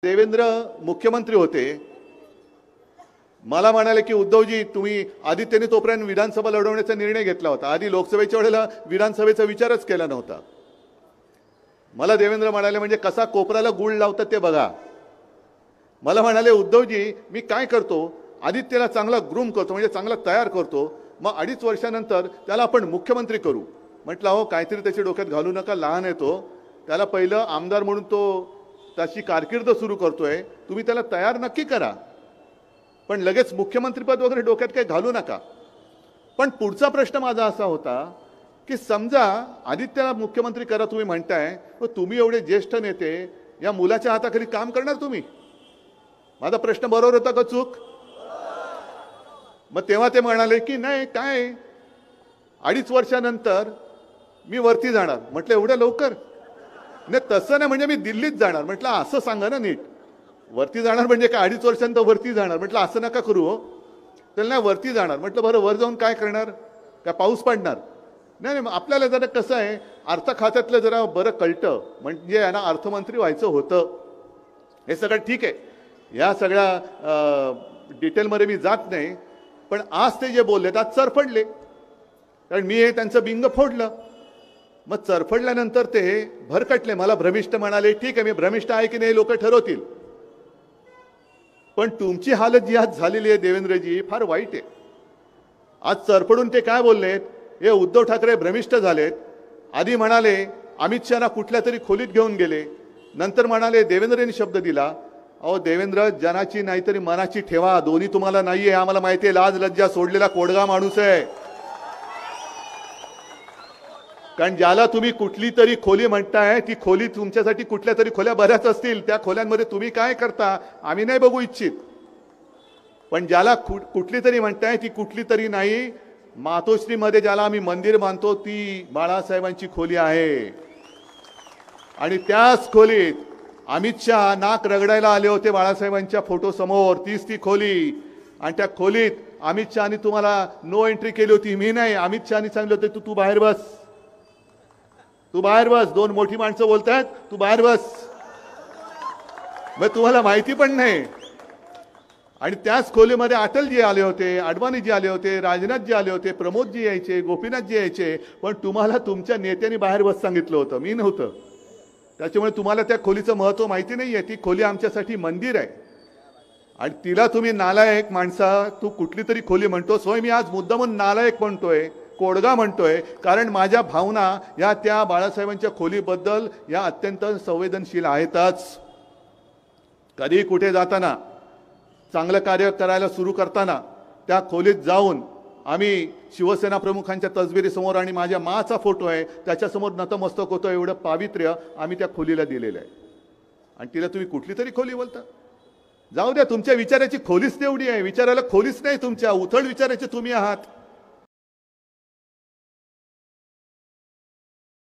देवेंद्र मुख्यमंत्री होते, मला म्हणाले की उद्धवजी तुम्ही आदित्यने तोपर्यंत विधानसभा लढवण्याचा निर्णय घेतला होता, आधी लोकसभेच्या वेळेला विधानसभेचा विचारच केला नव्हता। मला देवेंद्र म्हणाले म्हणजे कसा कोपराला गुळ लावतात ते बघा। मला म्हणाले उद्धवजी मी काय करतो, आदित्यला चांगला ग्रूम करतो म्हणजे चांगला तयार करतो, मग 2.5 वर्षानंतर त्याला आपण मुख्यमंत्री करू। म्हटलं हो काहीतरी त्याच्या डोक्यात घालू नका, लहान आहे तो, त्याला पहिलं आमदार म्हणून तो त्याची कारकीर्द सुरू करतोय, तुम्ही त्याला तयार नक्की करा, पण लगेच मुख्यमंत्रीपद वगैरे डोक्यात काही घालू नका। पण पुढचा प्रश्न माझा असा होता की समजा आदित्यला मुख्यमंत्री करा तुम्ही म्हणताय, व तुम्ही एवढे ज्येष्ठ नेते या मुलाच्या हाताखाली काम करणार तुम्ही? माझा प्रश्न बरोबर होता का चूक? मग तेव्हा ते म्हणाले की नाही काय 2.5 वर्षानंतर मी वरती जाणार। म्हटलं एवढं लवकर? नाही तसं नाही, म्हणजे मी दिल्लीत जाणार। म्हटलं असं सांगा ना नीट, वरती जाणार म्हणजे काय 2.5 वर्षांत वरती जाणार? म्हटलं असं नका करू हो। त्याला नाही वरती जाणार। म्हटलं बरं वर जाऊन काय करणार? काय पाऊस पडणार? नाही नाही, आपल्याला जरा कसं आहे अर्थ खात्यातलं जरा बरं कळतं, म्हणजे यांना अर्थमंत्री व्हायचं होतं, हे सगळं ठीक आहे, या सगळ्या डिटेलमध्ये मी जात नाही। पण आज ते जे बोलले आज चरफडले, कारण मी हे त्यांचं बिंग फोडलं। मग चरफडल्यानंतर ते भरकटले, मला भ्रमिष्ठ म्हणाले। ठीक आहे, मी भ्रमिष्ठ आहे की नाही लोक ठरवतील, पण तुमची हालत जी आज झालेली आहे देवेंद्रजी फार वाईट आहे। आज चरफडून ते काय बोललेत, हे उद्धव ठाकरे भ्रमिष्ठ झालेत। आधी म्हणाले अमित शहाना कुठल्या तरी खोलीत घेऊन गेले, नंतर म्हणाले देवेंद्रनी शब्द दिला। अहो देवेंद्र जनाची नाहीतरी मनाची ठेवा, दोन्ही तुम्हाला नाहीये आम्हाला माहिती आहे, लाज लज्जा सोडलेला कोडगा माणूस आहे। कारण ज्याला तुम्ही कुठली तरी खोली म्हणताय ती खोली तुमच्यासाठी कुठल्या तरी खोल्या बऱ्याच असतील, त्या खोल्यांमध्ये तुम्ही काय करता आम्ही नाही बघू इच्छित, पण ज्याला कुठली तरी म्हणताय ती कुठली तरी नाही, मातोश्रीमध्ये ज्याला आम्ही मंदिर मानतो ती बाळासाहेबांची खोली आहे। आणि त्याच खोलीत अमित शहा नाक रगडायला आले होते बाळासाहेबांच्या फोटो समोर, तीच ती खोली। आणि त्या खोलीत अमित शहानी तुम्हाला नो एंट्री केली होती, मी नाही, अमित शहानी सांगितलं होते तू बाहेर बस, तू बाहेर बस, दोन मोठी माणसं बोलतायत तू बाहेर बस। मग तुम्हाला माहिती पण नाही। आणि त्याच खोलीमध्ये अटलजी आले होते, अडवाणीजी आले होते, राजनाथजी आले होते, प्रमोदजी यायचे, गोपीनाथजी यायचे, पण तुम्हाला तुमच्या नेत्यांनी बाहेर बस सांगितलं होतं, मी नव्हतं। त्याच्यामुळे तुम्हाला त्या खोलीचं महत्त्व माहिती नाहीये। ती खोली आमच्यासाठी मंदिर आहे, आणि तिला तुम्ही नालायक माणसा तू कुठली तरी खोली म्हणतोस। होय, मी आज मुद्दामून नालायक म्हणतोय, कोडगा म्हणतोय, कारण माझ्या भावना या त्या बाळासाहेबांच्या खोलीबद्दल या अत्यंत संवेदनशील आहेतच। कधी कुठे जाताना, चांगलं कार्य करायला सुरू करताना त्या खोलीत जाऊन आम्ही शिवसेना प्रमुखांच्या तसबिरीसमोर आणि माझ्या माचा फोटो आहे त्याच्यासमोर नतमस्तक होतो, एवढं पावित्र्य आम्ही त्या खोलीला दिलेलं आहे। आणि तिला तुम्ही कुठली तरी खोली बोलता? जाऊ द्या, तुमच्या विचाराची खोलीच तेवढी आहे, विचारायला खोलीच नाही तुमच्या, उथळ विचारायचे तुम्ही आहात।